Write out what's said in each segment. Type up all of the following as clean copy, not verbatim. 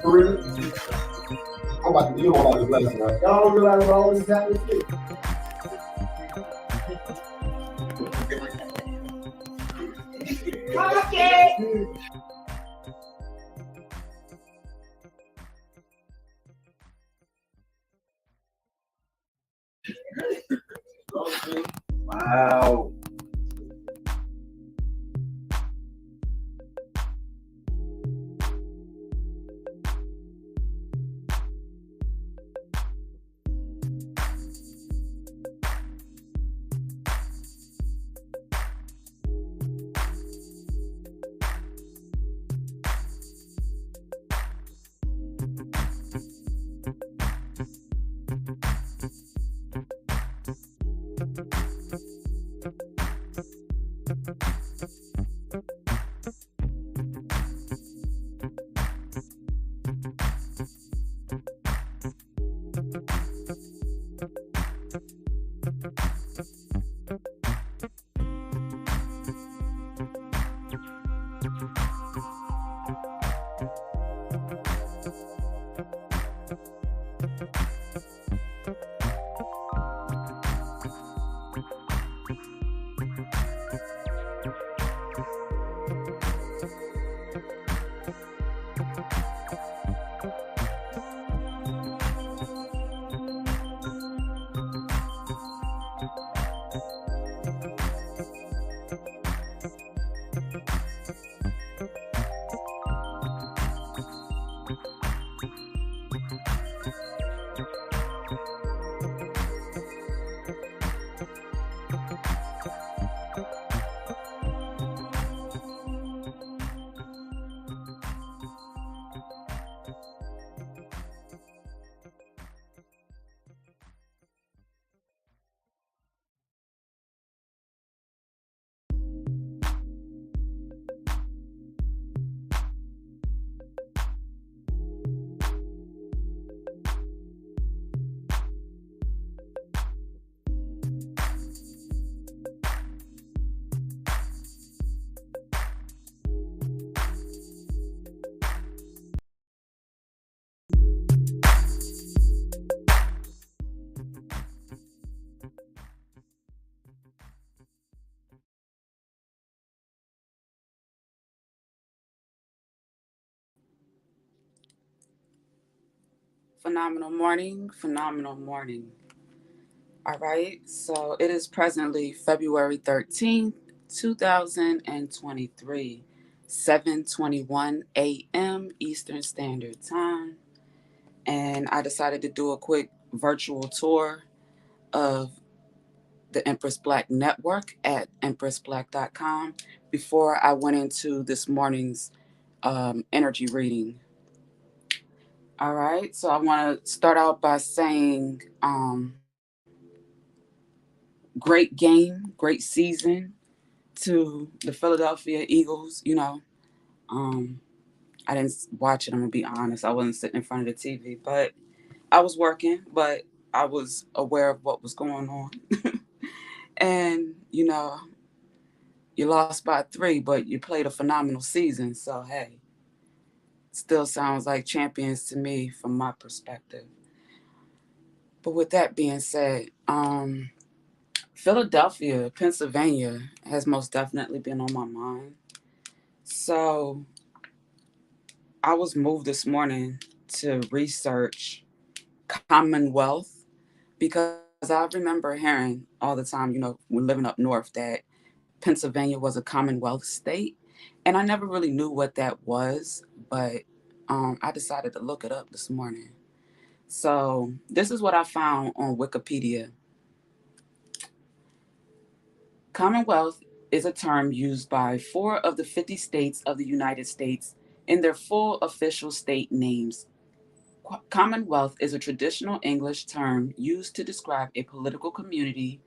For real? I'm about to, you don't want all this blessing, right? Y'all don't realize what all this is happening to you. Okay. Wow. Phenomenal morning, phenomenal morning. All right, so it is presently February 13th, 2023, 7:21 a.m. Eastern Standard Time. And I decided to do a quick virtual tour of the Empress Black Network at empressblack.com before I went into this morning's energy reading. All right, so I want to start out by saying great game, great season to the Philadelphia Eagles. Um, I didn't watch it, I'm going to be honest. I wasn't sitting in front of the TV, but I was working, but I was aware of what was going on. And, you lost by three, but you played a phenomenal season. So, hey, still sounds like champions to me from my perspective. But with that being said, Philadelphia, Pennsylvania has most definitely been on my mind. So I was moved this morning to research Commonwealth because I remember hearing all the time, when living up north, that Pennsylvania was a Commonwealth state. And I never really knew what that was, but I decided to look it up this morning. So this is what I found on Wikipedia. Commonwealth is a term used by four of the 50 states of the United States in their full official state names. Commonwealth is a traditional English term used to describe a political community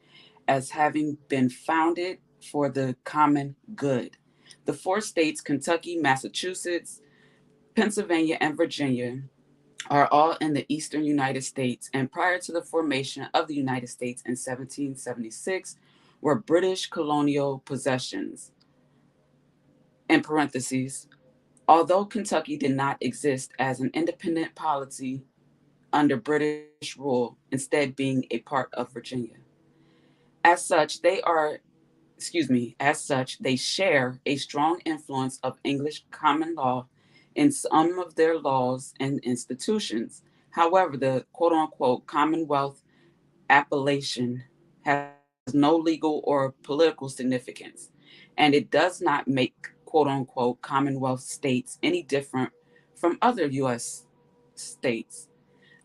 as having been founded for the common good. The four states, Kentucky, Massachusetts, Pennsylvania, and Virginia, are all in the eastern United States, and prior to the formation of the United States in 1776, were British colonial possessions. In parentheses, although Kentucky did not exist as an independent polity under British rule, instead being a part of Virginia. As such, they share a strong influence of English common law in some of their laws and institutions. However, the quote unquote Commonwealth appellation has no legal or political significance, and it does not make quote unquote Commonwealth states any different from other U.S. states.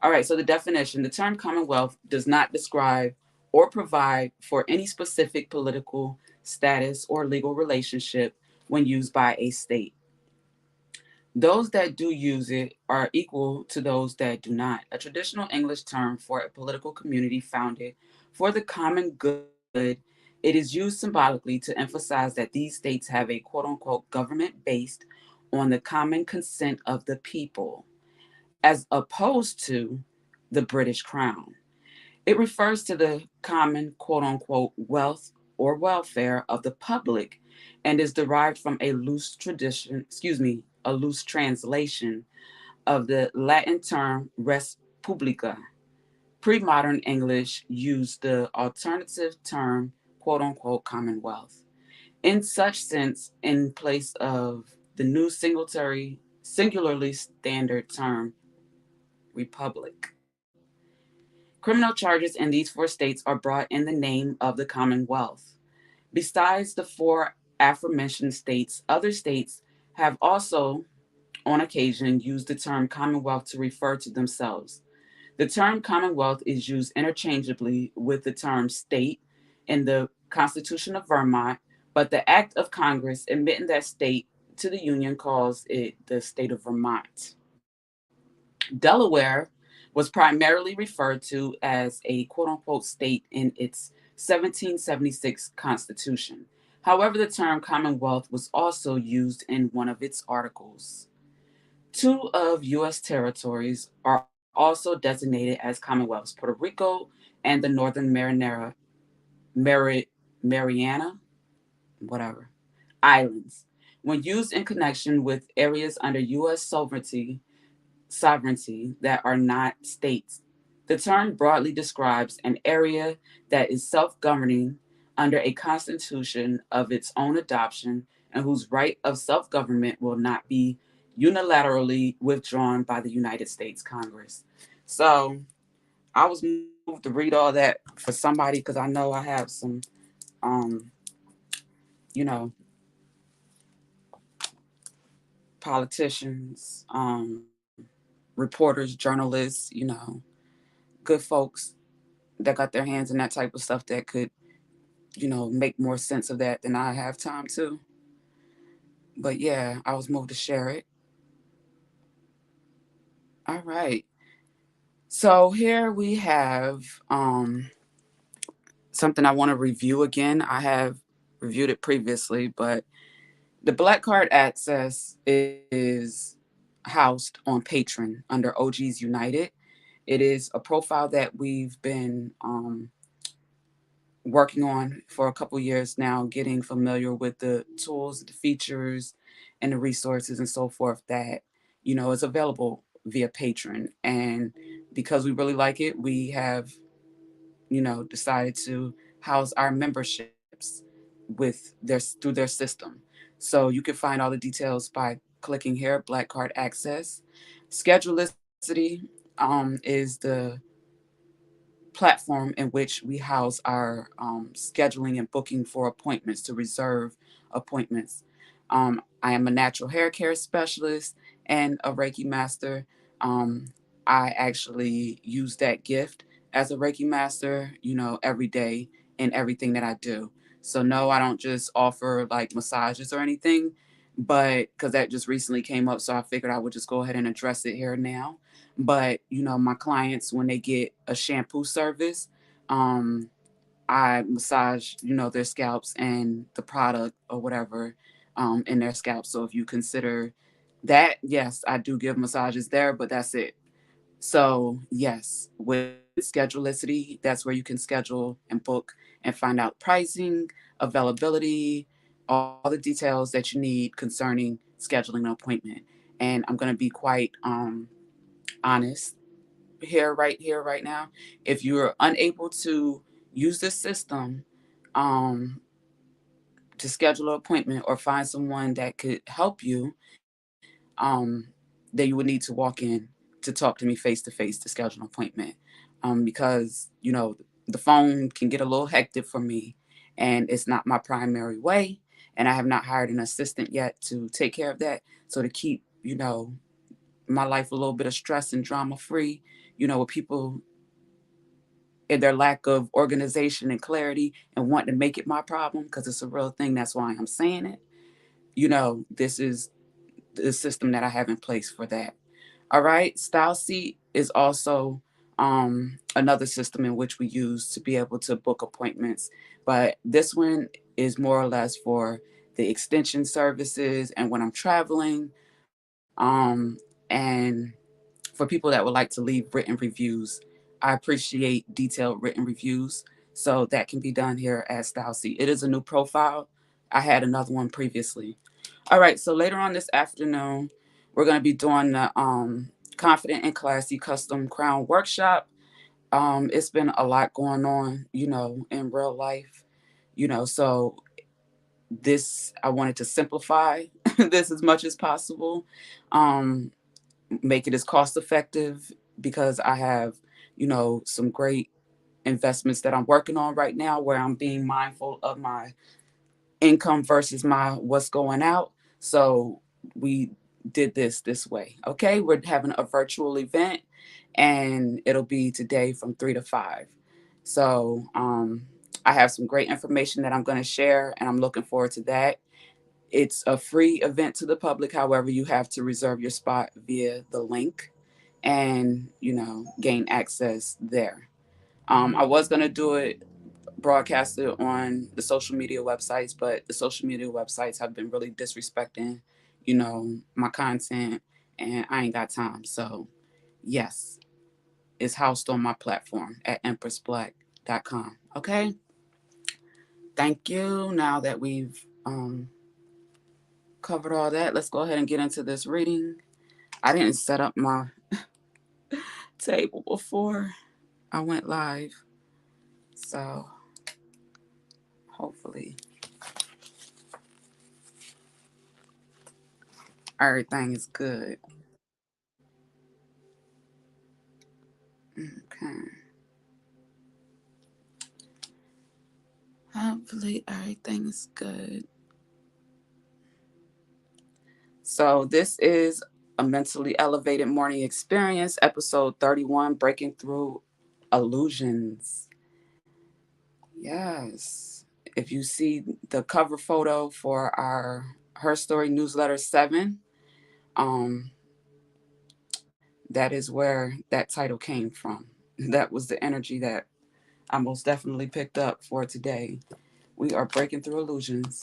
All right, so the definition: the term Commonwealth does not describe or provide for any specific political status or legal relationship when used by a state. Those that do use it are equal to those that do not. A traditional English term for a political community founded for the common good, it is used symbolically to emphasize that these states have a quote unquote government based on the common consent of the people, as opposed to the British Crown. It refers to the common quote unquote wealth or welfare of the public and is derived from a loose tradition, a loose translation of the Latin term res publica. Pre-modern English used the alternative term quote unquote commonwealth. In such sense, in place of the new singularly standard term republic. Criminal charges in these four states are brought in the name of the Commonwealth. Besides the four aforementioned states, other states have also, on occasion, used the term Commonwealth to refer to themselves. The term Commonwealth is used interchangeably with the term state in the Constitution of Vermont, but the Act of Congress admitting that state to the Union calls it the state of Vermont. Delaware was primarily referred to as a quote unquote state in its 1776 Constitution. However, the term Commonwealth was also used in one of its articles. Two of U.S. territories are also designated as Commonwealths: Puerto Rico and the Northern Mariana, whatever, Islands. When used in connection with areas under U.S. sovereignty that are not states, the term broadly describes an area that is self governing under a constitution of its own adoption and whose right of self government will not be unilaterally withdrawn by the United States Congress. So I was moved to read all that for somebody because I know I have some, um, you know, politicians, reporters, journalists, good folks that got their hands in that type of stuff that could, make more sense of that than I have time to. But yeah, I was moved to share it. All right. So here we have something I want to review again. I have reviewed it previously, but the Black Card Access is housed on Patreon under OGs United. It is a profile that we've been working on for a couple years now, getting familiar with the tools, the features, and the resources and so forth that is available via Patreon. And because we really like it, we have decided to house our memberships through their system. So you can find all the details by clicking here, Black Card Access. Schedulicity is the platform in which we house our scheduling and booking for appointments to reserve appointments. I am a natural hair care specialist and a Reiki master. Um, I actually use that gift as a Reiki master, every day in everything that I do. So, no, I don't just offer like massages or anything, but because that just recently came up, so I figured I would just go ahead and address it here now. But my clients, when they get a shampoo service, um, I massage their scalps and the product or whatever in their scalps. So if you consider that, yes, I do give massages there, but that's it. So yes, with Schedulicity, that's where you can schedule and book and find out pricing, availability, all the details that you need concerning scheduling an appointment. And I'm going to be quite honest here right now. If you're unable to use this system um, to schedule an appointment or find someone that could help you, then you would need to walk in to talk to me face to face to schedule an appointment, because the phone can get a little hectic for me, and it's not my primary way, and I have not hired an assistant yet to take care of that. So to keep my life a little bit of stress and drama free, with people and their lack of organization and clarity and wanting to make it my problem because it's a real thing. That's why I'm saying it. This is the system that I have in place for that. All right. Style Seat is also another system in which we use to be able to book appointments. But this one is more or less for the extension services and when I'm traveling. And for people that would like to leave written reviews, I appreciate detailed written reviews. So that can be done here at Style Seat. It is a new profile. I had another one previously. All right, so later on this afternoon, we're going to be doing the Confident and Classy Custom Crown Workshop. It's been a lot going on, in real life, so this, I wanted to simplify this as much as possible, um, make it as cost effective because I have, some great investments that I'm working on right now where I'm being mindful of my income versus my what's going out. So we did this way. Okay, we're having a virtual event, and it'll be today from 3 to 5. So I have some great information that I'm going to share, and I'm looking forward to that. It's a free event to the public. However, you have to reserve your spot via the link, and gain access there. I was going to do it broadcasted on the social media websites, but the social media websites have been really disrespecting, my content, and I ain't got time. So, yes, it's housed on my platform at empressblack.com. Okay, thank you. Now that we've covered all that, let's go ahead and get into this reading. I didn't set up my table before I went live, so hopefully everything is good. Okay. Hopefully everything is good. So this is a mentally elevated morning experience, episode 31, breaking through illusions. Yes. If you see the cover photo for our Her Story newsletter 7, um, that is where that title came from. That was the energy that I most definitely picked up for today. We are breaking through illusions.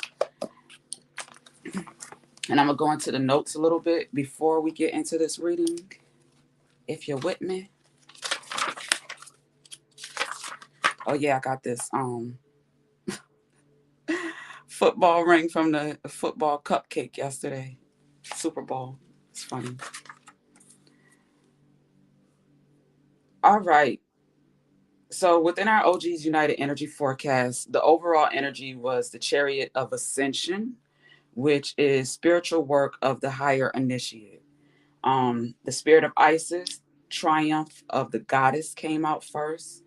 And I'm going to go into the notes a little bit before we get into this reading. If you're with me. Oh yeah, I got this football ring from the football cupcake yesterday. Super Bowl. It's funny. All right. So within our OG's United Energy forecast, the overall energy was the Chariot of Ascension, which is spiritual work of the higher initiate. The Spirit of Isis, Triumph of the Goddess, came out first.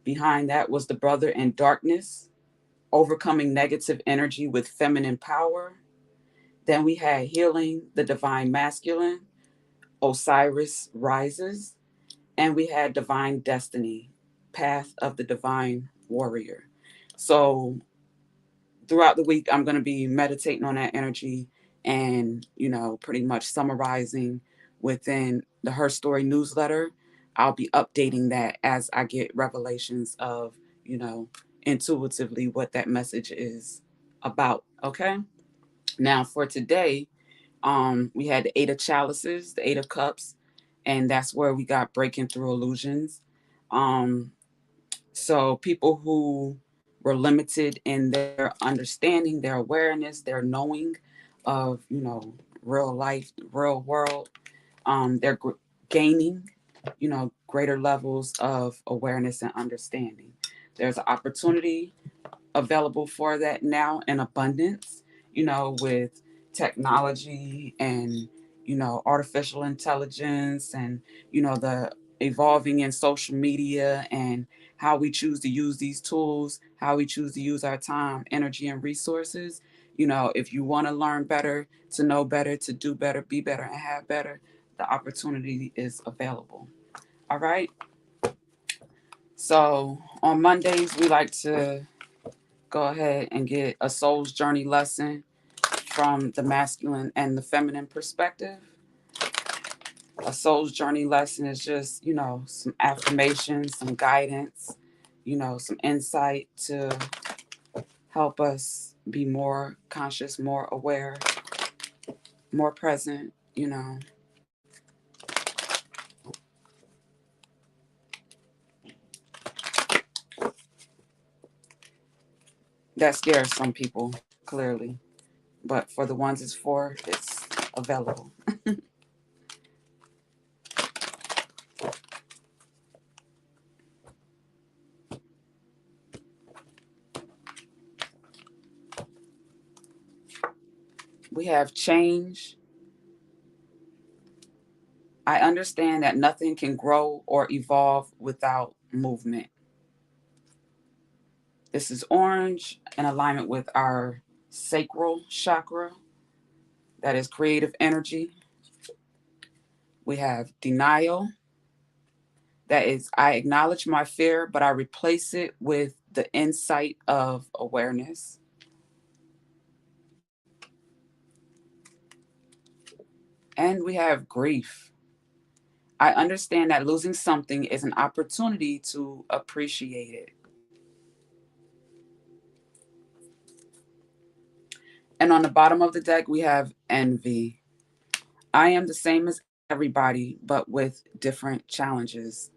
Behind that was the Brother in Darkness, overcoming negative energy with feminine power. Then we had Healing the Divine Masculine, Osiris Rises. And we had Divine Destiny, Path of the Divine Warrior. So throughout the week, I'm going to be meditating on that energy and, pretty much summarizing within the Her Story newsletter. I'll be updating that as I get revelations of, you know, intuitively what that message is about. Okay. Now for today, we had the Eight of Chalices, the Eight of Cups, and that's where we got breaking through illusions. Um, so people who were limited in their understanding, their awareness, their knowing of, real life, real world, they're gaining, greater levels of awareness and understanding. There's an opportunity available for that now in abundance, with technology and, artificial intelligence and, the evolving in social media and how we choose to use these tools, how we choose to use our time, energy, and resources. If you want to learn better, to know better, to do better, be better, and have better, the opportunity is available. All right. So on Mondays, we like to go ahead and get a soul's journey lesson from the masculine and the feminine perspective. A soul's journey lesson is just, some affirmations, some guidance, some insight to help us be more conscious, more aware, more present, That scares some people, clearly. but for the ones it's for, it's available. We have change. I understand that nothing can grow or evolve without movement. This is orange in alignment with our sacral chakra, that is creative energy. We have denial, that is, I acknowledge my fear, but I replace it with the insight of awareness. And we have grief. I understand that losing something is an opportunity to appreciate it. And on the bottom of the deck, we have envy. I am the same as everybody, but with different challenges.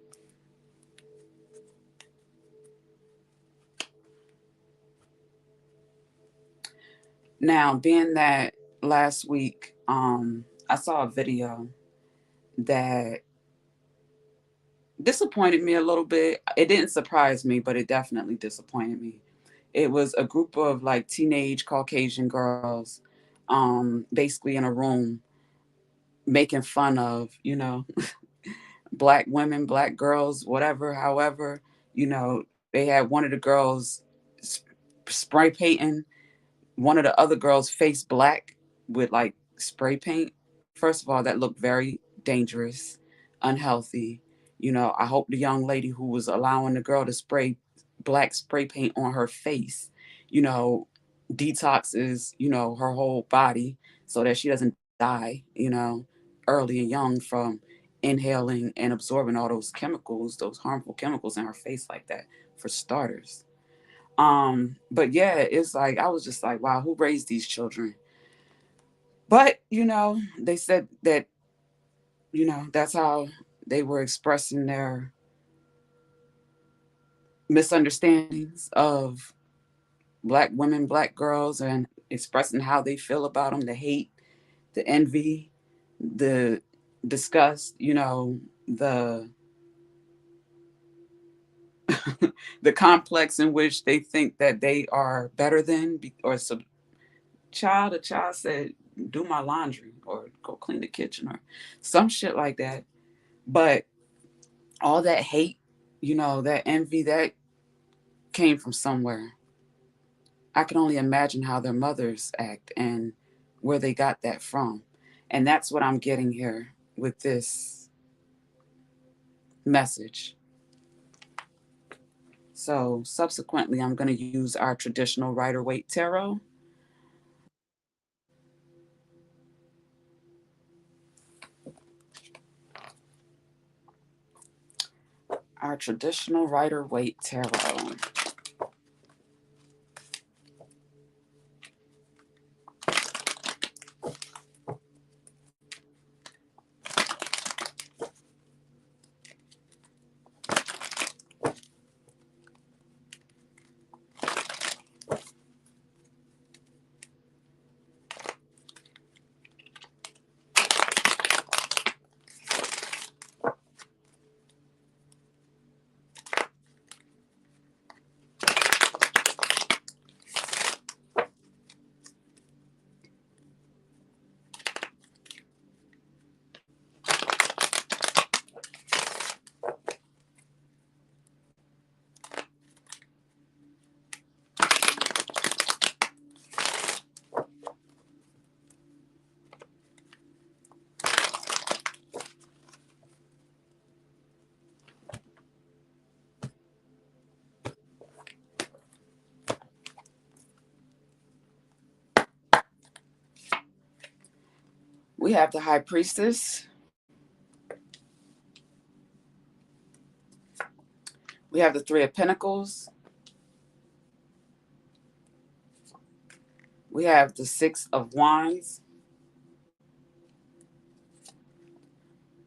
Now, being that last week, I saw a video that disappointed me a little bit. It didn't surprise me, but it definitely disappointed me. It was a group of like teenage Caucasian girls, basically in a room making fun of, black women, black girls, whatever, however, they had one of the girls spray painting one of the other girls' face black with like spray paint. First of all, that looked very dangerous, unhealthy. I hope the young lady who was allowing the girl to spray black spray paint on her face, you know, detoxes, her whole body so that she doesn't die, early and young from inhaling and absorbing all those chemicals, those harmful chemicals in her face like that, for starters. But yeah, it's like I was just like, wow, who raised these children? But they said that, that's how they were expressing their misunderstandings of black women, black girls, and expressing how they feel about them, the hate, the envy, the disgust, the the complex in which they think that they are better than, or a child said, do my laundry or go clean the kitchen or some shit like that. But all that hate, that envy, that came from somewhere. I can only imagine how their mothers act and where they got that from. And that's what I'm getting here with this message. So subsequently, I'm going to use our traditional Rider Waite Tarot. Our traditional Rider Waite Tarot. We have the High Priestess. We have the Three of Pentacles. We have the Six of Wands.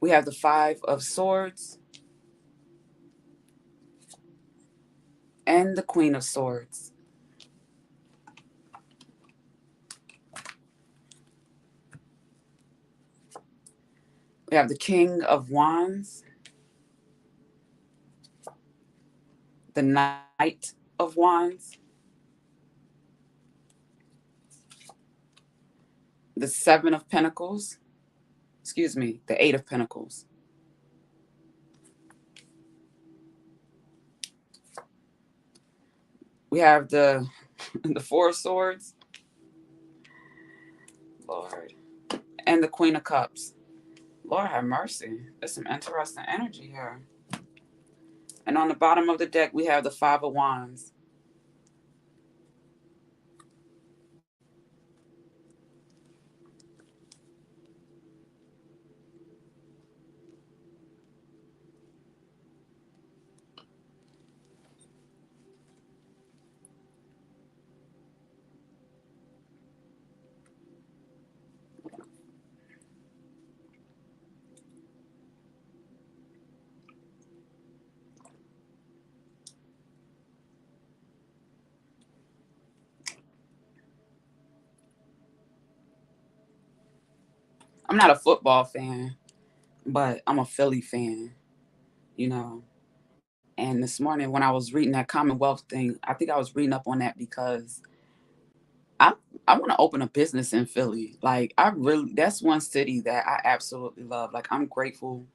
We have the Five of Swords and the Queen of Swords. We have the King of Wands, the Knight of Wands, the Seven of Pentacles, excuse me, the Eight of Pentacles. We have the the Four of Swords, Lord, and the Queen of Cups. Lord have mercy. There's some interesting energy here. And on the bottom of the deck, we have the Five of Wands. I'm not a football fan, but I'm a Philly fan, you know. And this morning when I was reading that Commonwealth thing, I think I was reading up on that because I I want to open a business in Philly. Like I really, that's one city that I absolutely love. Like I'm grateful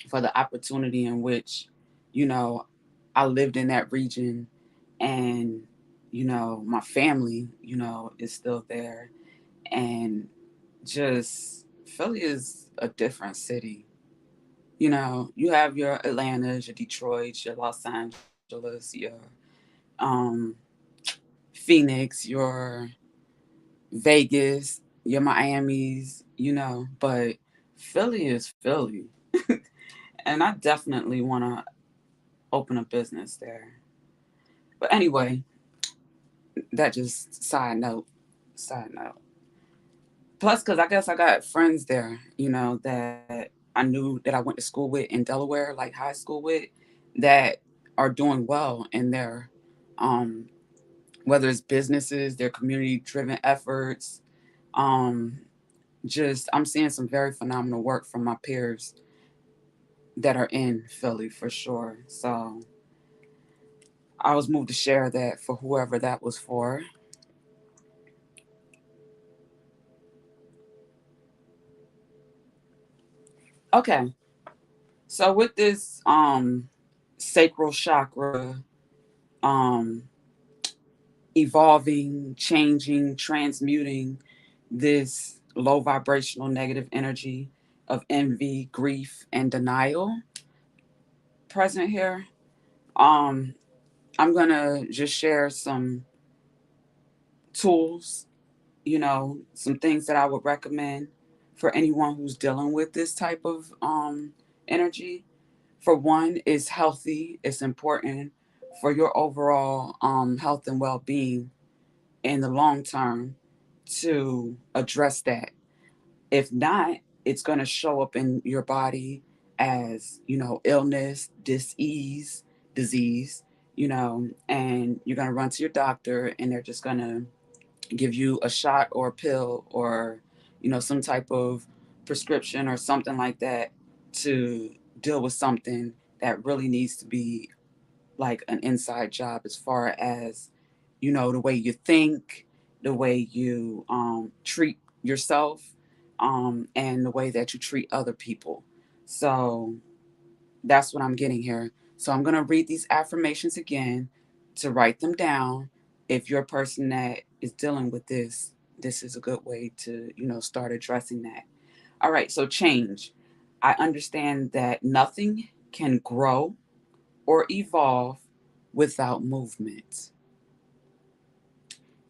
for the opportunity in which, you know, I lived in that region, and my family, is still there, and just Philly is a different city. You have your Atlantas, your Detroits, your Los Angeles, your um, Phoenix, your Vegas, your Miami's, but Philly is Philly. And I definitely want to open a business there. But anyway, that just side note. Plus, because I guess I got friends there, that I knew that I went to school with in Delaware, like high school with, that are doing well in their, um, whether it's businesses, their community driven efforts. Um, just, I'm seeing some very phenomenal work from my peers that are in Philly for sure. So I was moved to share that for whoever that was for. Okay. So with this sacral chakra um evolving, changing, transmuting this low vibrational negative energy of envy, grief, and denial present here. Um I'm going to just share some tools, some things that I would recommend for anyone who's dealing with this type of energy. For one, is healthy. It's important for your overall health and well-being in the long term to address that. If not, it's going to show up in your body as, illness, disease, and you're going to run to your doctor and they're just going to give you a shot or a pill or, some type of prescription or something like that to deal with something that really needs to be like an inside job as far as, the way you think, the way you treat yourself, and the way that you treat other people. So that's what I'm getting here. So I'm going to read these affirmations again to write them down. If you're a person that is dealing with this is a good way to, start addressing that. All right, so change. I understand that nothing can grow or evolve without movement.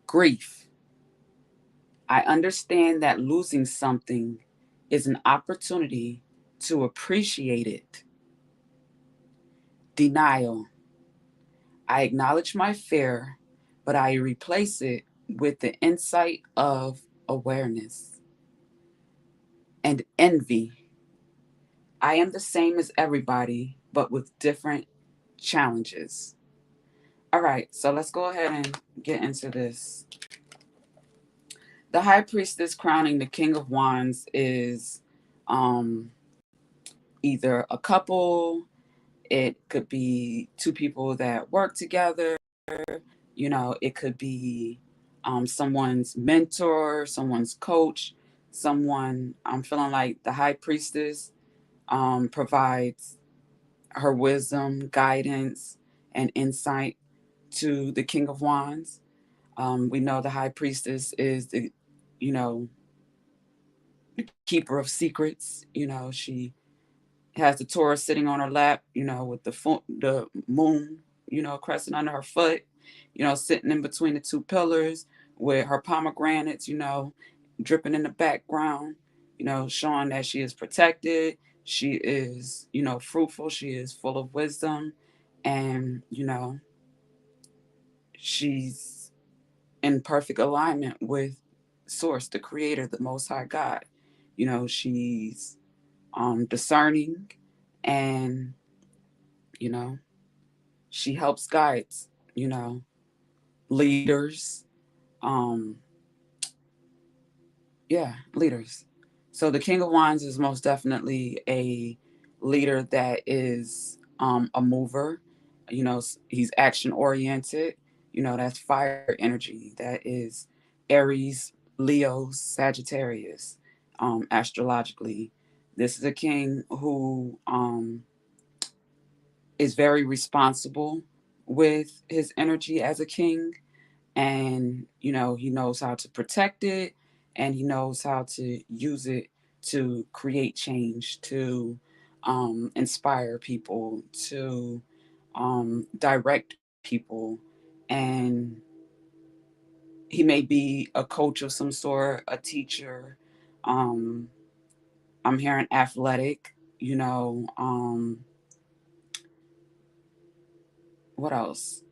Grief. I understand that losing something is an opportunity to appreciate it. Denial. I acknowledge my fear, but I replace it with the insight of awareness. And envy. I am the same as everybody, but with different challenges. All right, so let's go ahead and get into this. The high priestess crowning the king of wands is either a couple, it could be two people that work together, it could be someone's mentor, someone's coach, someone. I'm feeling like the high priestess provides her wisdom, guidance, and insight to the King of Wands. We know the high priestess is you know, the keeper of secrets. She has the Taurus sitting on her lap, with the moon, crescent under her foot, sitting in between the two pillars with her pomegranates, dripping in the background, showing that she is protected. She is, fruitful. She is full of wisdom. And, she's in perfect alignment with Source, the Creator, the Most High God. She's discerning, and you know she helps guides, leaders, um yeah, leaders. So the King of Wands is most definitely a leader that is a mover. He's action oriented. That's fire energy. That is Aries, Leo, Sagittarius. Astrologically, this is a king who is very responsible with his energy as a king. And he knows how to protect it, and he knows how to use it to create change, to inspire people, to direct people. And he may be a coach of some sort, a teacher. um, I'm hearing athletic. What else?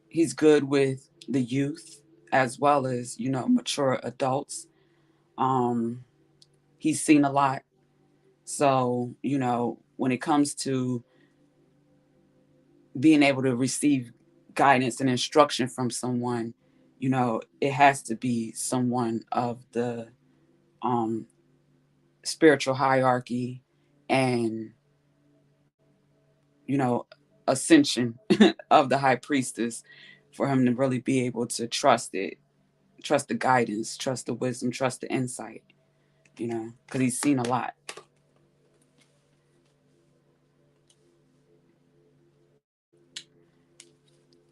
He's good with the youth as well as mature adults. um he's seen a lot. So when it comes to being able to receive guidance and instruction from someone, it has to be someone of the um spiritual hierarchy, and you know ascension of the high priestess, for him to really be able to trust it, trust the guidance, trust the wisdom, trust the insight, because he's seen a lot.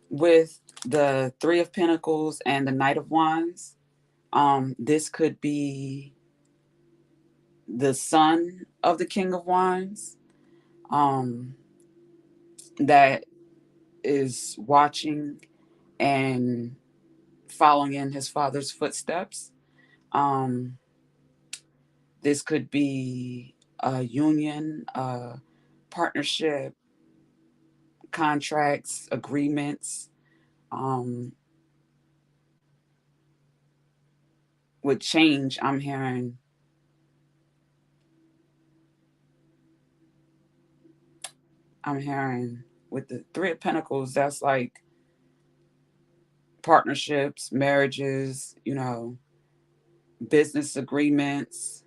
With the Three of Pentacles and the Knight of Wands, this could be the son of the King of Wands, um, that is watching and following in his father's footsteps. Um, this could be a union, a partnership, contracts, agreements. Um, with change, I'm hearing with the Three of Pentacles, that's like partnerships, marriages, business agreements.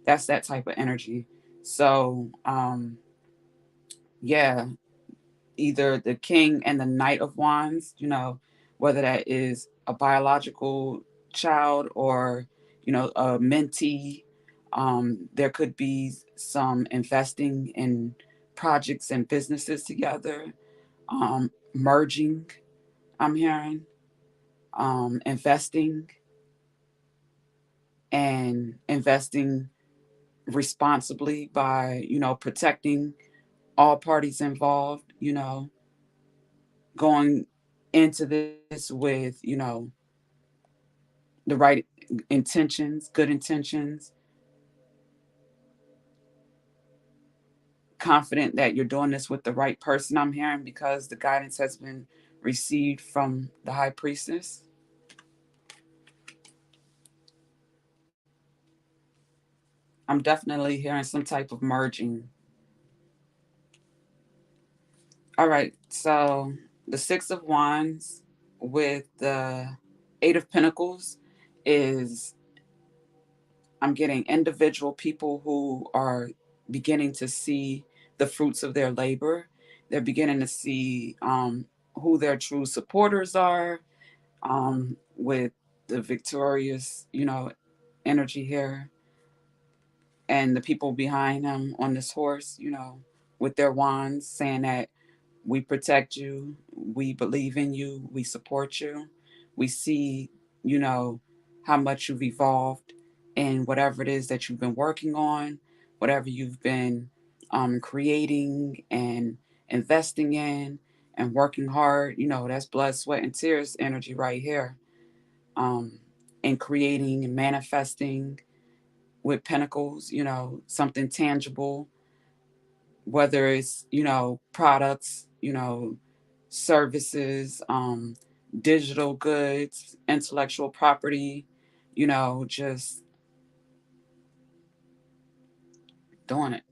That's that type of energy. So, yeah, either the King and the Knight of Wands, whether that is a biological child or, a mentee. There could be some investing in projects and businesses together, merging, I'm hearing, investing, and investing responsibly by, protecting all parties involved, going into this with, the right intentions, good intentions, confident that you're doing this with the right person, I'm hearing, because the guidance has been received from the high priestess. I'm definitely hearing some type of merging. All right, so the Six of Wands with the Eight of Pentacles is, I'm getting individual people who are beginning to see the fruits of their labor. They're beginning to see who their true supporters are, with the victorious, energy here, and the people behind him on this horse, with their wands saying that we protect you, we believe in you, we support you. We see, you know, how much you've evolved in whatever it is that you've been working on, whatever you've been creating and investing in and working hard. That's blood, sweat, and tears energy right here. Um, and creating and manifesting with pinnacles, something tangible, whether it's, products, services, digital goods, intellectual property, just doing it,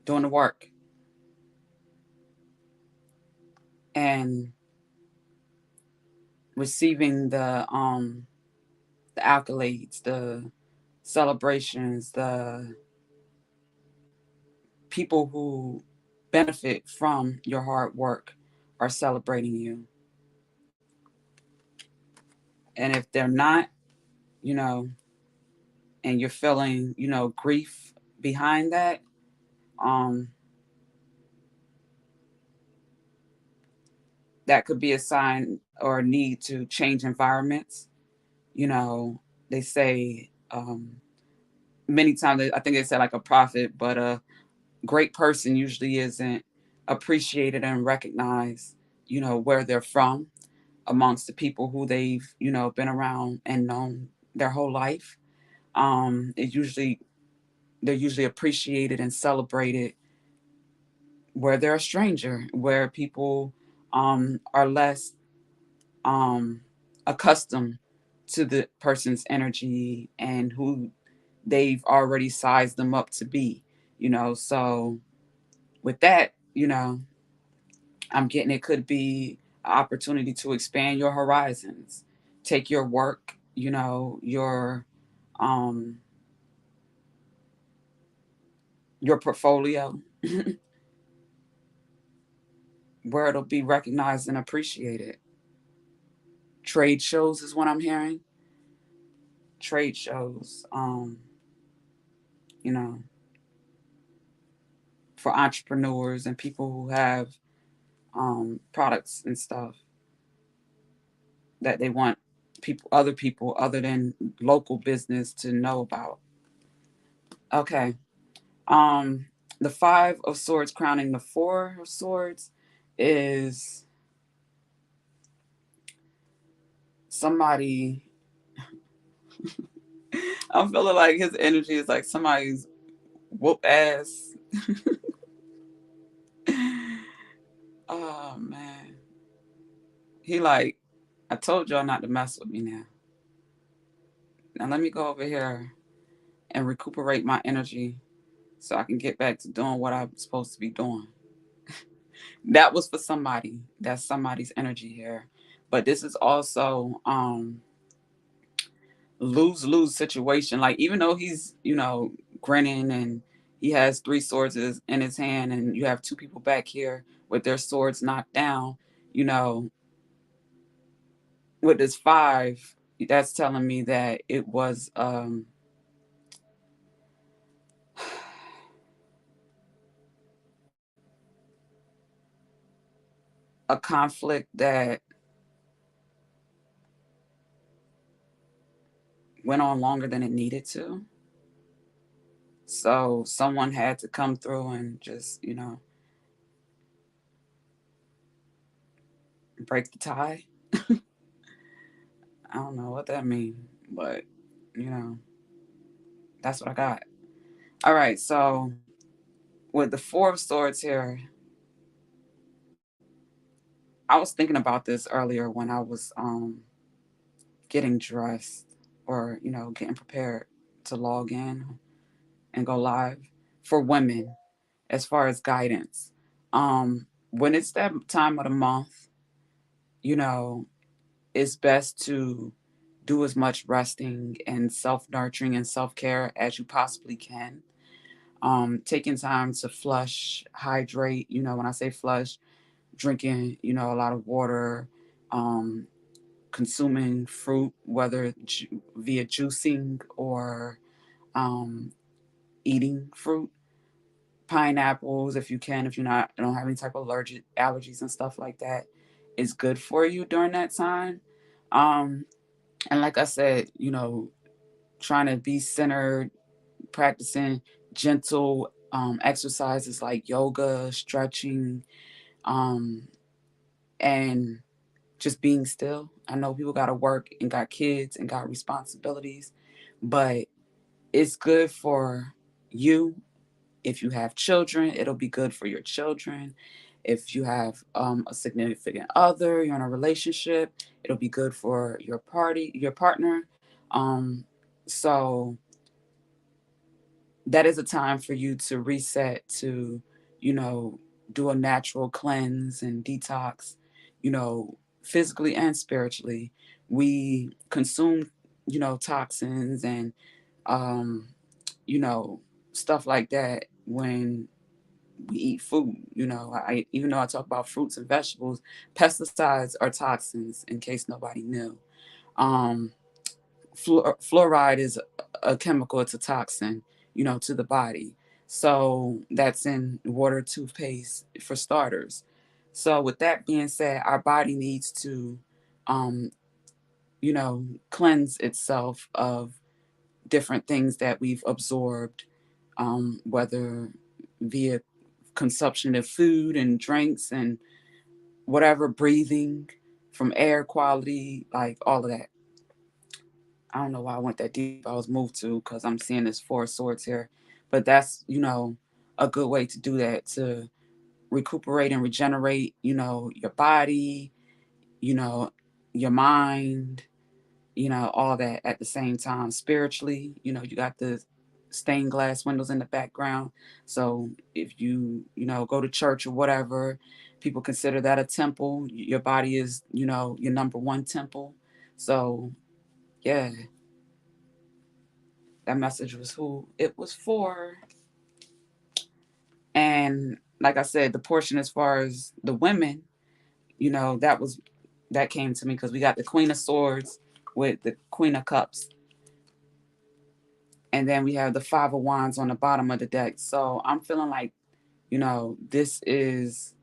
doing the work, and receiving the accolades, the celebrations, the people who benefit from your hard work are celebrating you. And if they're not, you know, and you're feeling, grief behind that, um, that could be a sign or a need to change environments. They say many times, I think they say like a prophet, but a great person usually isn't appreciated and recognized, where they're from amongst the people who they've, been around and known their whole life. It usually They're usually appreciated and celebrated where they're a stranger, where people are less um, accustomed to the person's energy and who they've already sized them up to be. So with that, I'm getting, it could be an opportunity to expand your horizons, take your work, um, your portfolio, where it'll be recognized and appreciated. Trade shows is what I'm hearing. Trade shows, you know, for entrepreneurs and people who have products and stuff that they want other people other than local business to know about. Okay. Um, the Five of Swords crowning the Four of Swords is somebody. I'm feeling like his energy is like somebody's whoop ass. Oh man. He like, I told y'all not to mess with me now. Now let me go over here and recuperate my energy so I can get back to doing what I'm supposed to be doing. That was for somebody. That's somebody's energy here. But this is also lose-lose situation. Like even though he's, grinning and he has three swords in his hand and you have two people back here with their swords knocked down, you know, with this five, that's telling me that it was a conflict that went on longer than it needed to. So someone had to come through and just, break the tie. I don't know what that means, but you know, that's what I got. All right, so with the Four of Swords here, I was thinking about this earlier when I was getting dressed or, getting prepared to log in and go live for women as far as guidance. When it's that time of the month, you know, it's best to do as much resting and self-nurturing and self-care as you possibly can. Taking time to flush, hydrate, when I say flush, drinking, a lot of water, um, consuming fruit, whether via juicing or um, eating fruit, pineapples if you can, if you don't have any type of allergic allergies and stuff like that, is good for you during that time. Um, and like I said, trying to be centered, practicing gentle exercises like yoga, stretching, um, and just being still. I know people got to work and got kids and got responsibilities, but it's good for you. If you have children, it'll be good for your children. If you have a significant other, you're in a relationship, it'll be good for your partner. Um, so that is a time for you to reset, to, you know, do a natural cleanse and detox, physically and spiritually. We consume, toxins and, um, you know, stuff like that when we eat food. I even though I talk about fruits and vegetables, pesticides are toxins. In case nobody knew, um, fluoride is a chemical. It's a toxin, to the body. So that's in water, toothpaste for starters. So with that being said, our body needs to, um, cleanse itself of different things that we've absorbed, whether via consumption of food and drinks and whatever, breathing, from air quality, like all of that. I don't know why I went that deep. I was moved to because I'm seeing this four of swords here, but that's a good way to do that, to recuperate and regenerate. Your body, you know your mind, all that at the same time. Spiritually, you got the stained glass windows in the background. So if you go to church or whatever, people consider that a temple. Your body is, your number one temple. So yeah, that message was who it was for. And like I said, the portion as far as the women, that came to me because we got the Queen of Swords with the Queen of Cups, and then we have the Five of Wands on the bottom of the deck. So I'm feeling like, this is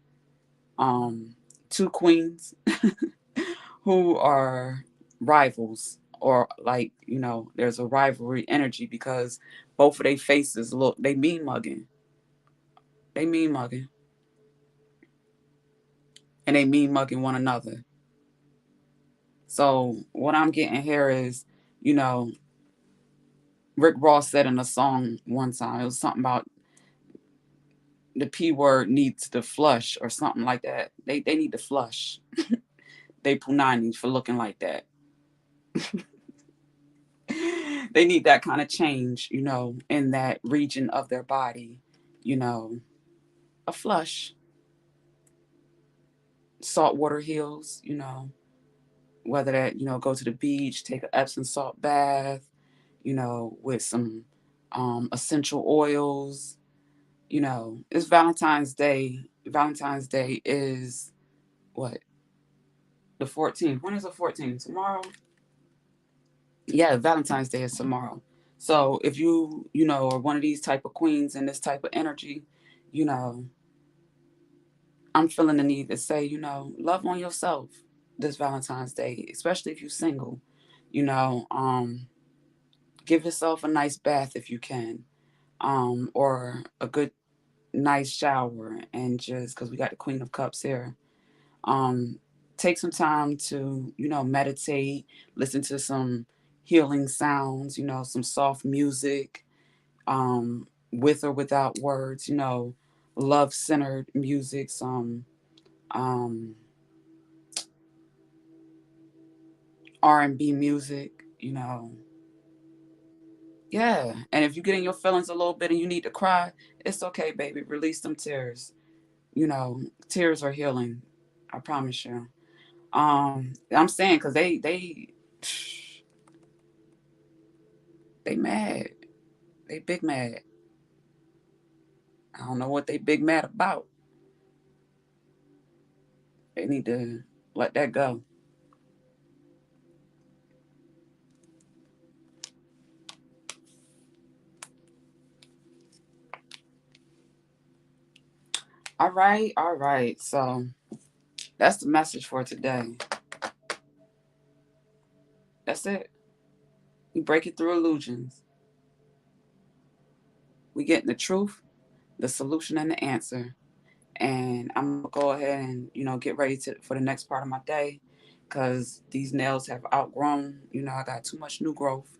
two queens who are rivals, or like, there's a rivalry energy because both of their faces look, they mean mugging. They mean mugging. And they mean mugging one another. So what I'm getting here is, you know, Rick Ross said in a song one time, it was something about the P word needs to flush or something like that. They need to flush. They punani for looking like that. They need that kind of change, in that region of their body, you know, a flush. Saltwater heals, whether that, go to the beach, take an Epsom salt bath, with some essential oils. It's Valentine's Day. Valentine's Day is what? The 14th. When is the 14th? Tomorrow? Yeah, Valentine's Day is tomorrow. So if you are one of these type of queens and this type of energy, you know, I'm feeling the need to say, love on yourself this Valentine's Day, especially if you're single. You know, um, give yourself a nice bath if you can, or a good nice shower, and just because we got the Queen of Cups here, um, take some time to meditate, listen to some healing sounds, some soft music, with or without words, love centered music, some um, R&B music, yeah. And if you get in your feelings a little bit and you need to cry, it's okay, baby. Release them tears. Tears are healing. I promise you. I'm saying because they They mad. They big mad. I don't know what they big mad about. They need to let that go. All right, all right. So that's the message for today. That's it. We breaking through illusions. We getting the truth, the solution, and the answer. And I'm gonna go ahead and get ready for the next part of my day, because these nails have outgrown. I got too much new growth.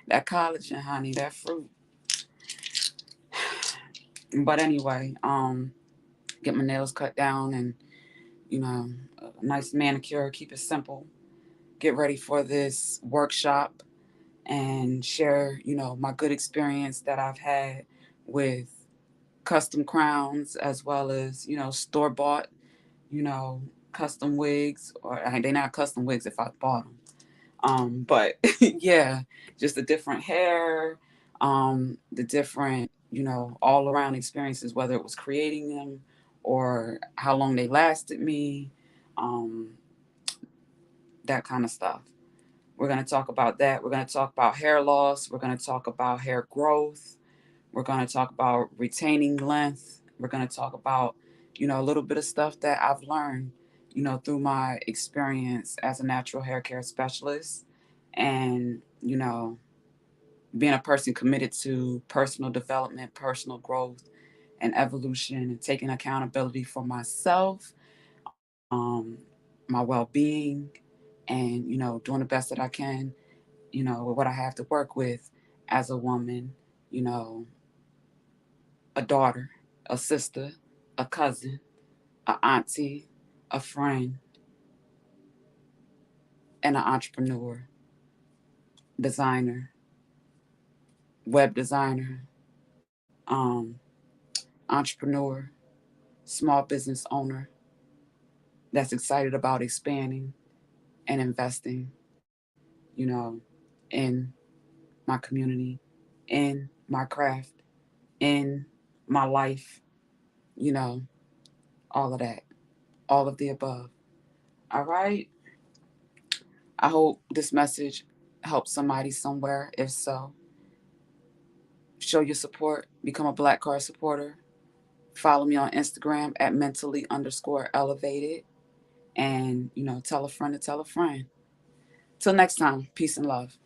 That collagen, honey, that fruit. But anyway, get my nails cut down and you know a nice manicure. Keep it simple. Get ready for this workshop and share my good experience that I've had with custom crowns, as well as store bought you know custom wigs, or they're not custom wigs if I bought them. But yeah, just the different hair, the different all around experiences, whether it was creating them or how long they lasted me, um, that kind of stuff. We're going to talk about that. We're going to talk about hair loss. We're going to talk about hair growth. We're going to talk about retaining length. We're going to talk about, a little bit of stuff that I've learned, through my experience as a natural hair care specialist, and, being a person committed to personal development, personal growth, and evolution, and taking accountability for myself, my well-being, and doing the best that I can, with what I have to work with as a woman, you know, a daughter, a sister, a cousin, a auntie, a friend, and an entrepreneur, designer, web designer, entrepreneur, small business owner that's excited about expanding and investing, in my community, in my craft, in my life, you know, all of that, all of the above. All right. I hope this message helps somebody somewhere. If so, show your support, become a Black Card supporter. Follow me on Instagram at mentally_elevated. And, tell a friend to tell a friend. Till next time, peace and love.